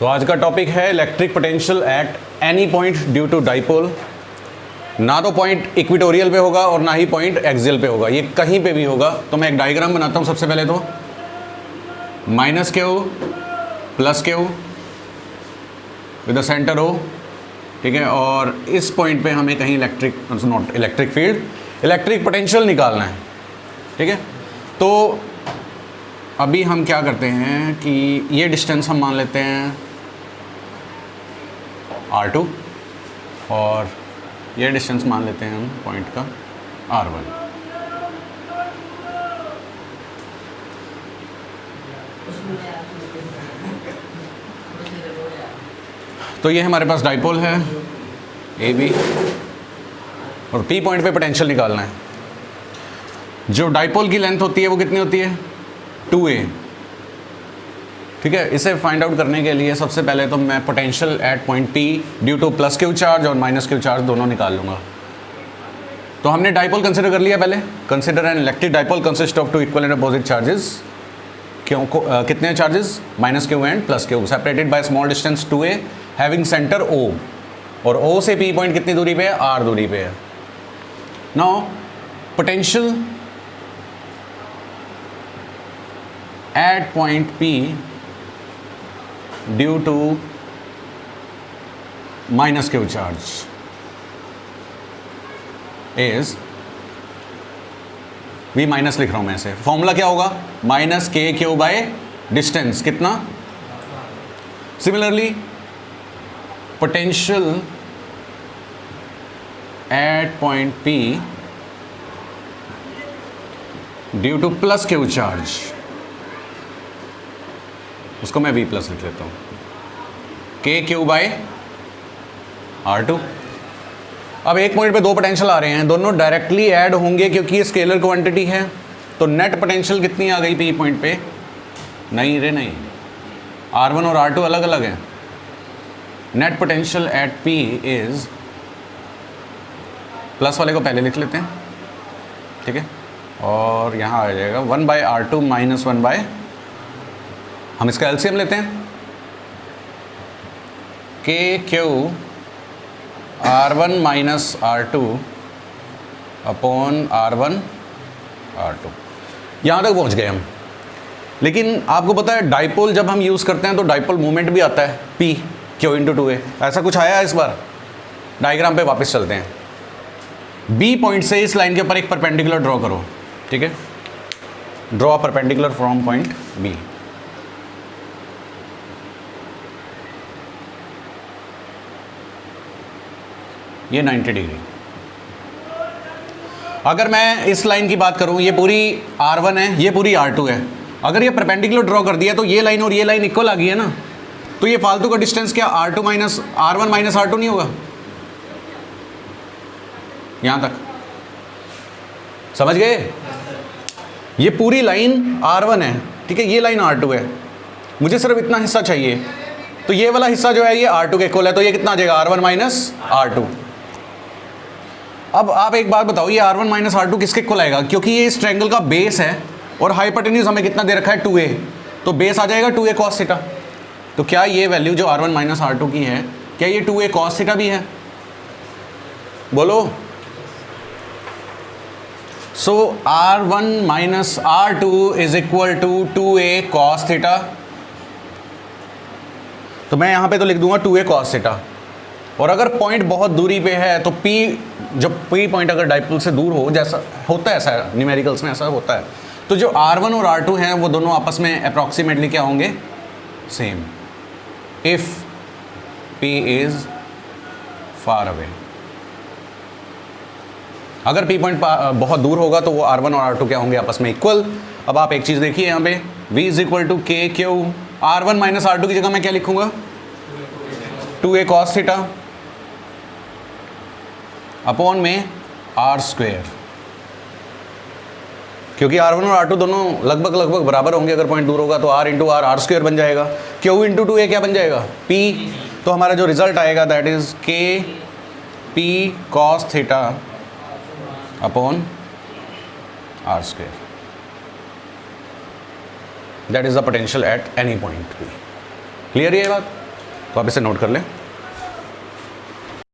तो आज का टॉपिक है electric potential at any point due to dipole. ना तो पॉइंट इक्वेटोरियल पे होगा और ना ही पॉइंट एक्सियल पे होगा, ये कहीं पे भी होगा। तो मैं एक डायग्राम बनाता हूँ सबसे पहले। तो minus Q plus Q with the center O, ठीक है। और इस पॉइंट पे हमें कहीं इलेक्ट्रिक फील्ड, इलेक्ट्रिक पोटेंशियल निकालना है, ठीक है। तो अभी हम क्या करते हैं कि ये डिस्टेंस हम मान लेते हैं R2 और ये डिस्टेंस मान लेते हैं हम पॉइंट का R1। तो ये हमारे पास डाइपोल है AB और P पॉइंट पे पोटेंशियल निकालना है। जो डाइपोल की लेंथ होती है वो कितनी होती है 2a, ठीक है। इसे फाइंड आउट करने के लिए सबसे पहले तो मैं potential at point P due two plus Q charge और माइनस क्यू चार्ज दोनों निकाल लूँगा। तो हमने डाइपोल कंसिडर कर लिया पहले। Consider an electric dipole consist of two equal and opposite charges. कितने charges minus Q and plus Q, separated by small distance 2a having centre O, और O से P पॉइंट कितनी दूरी पे है, R दूरी पे है। Now potential at point P due to minus Q charge is V minus लिख रहा हूं मैं इसे। फॉर्मूला क्या होगा, माइनस के क्यू बाय डिस्टेंस कितना। Similarly potential at point P due two plus Q charge, उसको मैं V प्लस लिख लेता हूँ, के क्यू बाय R2। अब एक पॉइंट पे दो पोटेंशियल आ रहे हैं, दोनों डायरेक्टली ऐड होंगे क्योंकि ये स्केलर क्वांटिटी है। तो नेट पोटेंशियल कितनी आ गई P पॉइंट पे, नहीं रे नहीं, R1 और R2 अलग अलग हैं। Net potential at P is, plus वाले को पहले लिख लेते हैं, ठीक है। और यहाँ आ जाएगा 1/R2 माइनस 1/, हम इसका एलसीएम लेते हैं, के Q R1 minus R2 upon R1 R2। यहाँ तक पहुँच गए हम। लेकिन आपको पता है डाइपोल जब हम यूज़ करते हैं तो डाइपोल मोमेंट भी आता है P क्यू इंटू 2a, ऐसा कुछ आया है इस बार। डायग्राम पे वापस चलते हैं। B पॉइंट से इस लाइन के ऊपर एक परपेंडिकुलर ड्रॉ करो, ठीक है। Draw perpendicular from point B। ये 90 डिग्री। अगर मैं इस लाइन की बात करूं, ये पूरी R1 है, ये पूरी R2 है। अगर ये परपेंडिकुलर ड्रॉ कर दिया तो ये लाइन और ये लाइन इक्वल आ गई है ना। तो ये फालतू का डिस्टेंस क्या R1 माइनस R2 नहीं होगा। यहां तक समझ गए। ये पूरी लाइन R1 है, ठीक है, ये लाइन R2 है। मुझे सिर्फ इतना हिस्सा चाहिए। तो ये वाला हिस्सा जो है ये R2 के इक्वल है, तो ये कितना आ जाएगा R1 माइनस R2। अब आप एक बात बताओ, ये R1 माइनस R2 किसके इक्वल आएगा, क्योंकि ये इस ट्रायंगल का बेस है और हाइपोटेन्यूज हमें कितना दे रखा है 2a, तो बेस आ जाएगा 2a cos थीटा। तो क्या ये वैल्यू जो R1 माइनस R2 की है, क्या ये 2a cos थीटा भी है, बोलो। So R1 minus R2 is equal to 2a cos theta. तो मैं यहां पे तो लिख दूंगा 2a cos थीटा। और अगर पॉइंट बहुत दूरी पे है तो P, जब P पॉइंट अगर डाइपोल से दूर हो, जैसा होता है, ऐसा न्यूमेरिकल्स में ऐसा होता है, तो जो R1 और R2 हैं वो दोनों आपस में अप्रॉक्सीमेटली क्या होंगे, same, if P is far away. अगर P पॉइंट बहुत दूर होगा तो वो R1 और R2 क्या होंगे, आपस में इक्वल। अब आप एक चीज़ देखिए यहाँ पे, V इज इक्वल टू के क्यू, R1 माइनस R2 की जगह मैं क्या लिखूंगा, 2a cos थीटा अपॉन में R स्क्वेयर, क्योंकि R1 और R2 दोनों लगभग बराबर होंगे। अगर पॉइंट दूर होगा तो R इंटू R स्क्वेयर बन जाएगा, Q इंटू 2a क्या बन जाएगा, P। तो हमारा जो रिजल्ट आएगा दैट इज के P cos theta upon R square. That is the potential at any point P. Clear ये बात। तो आप इसे नोट कर लें।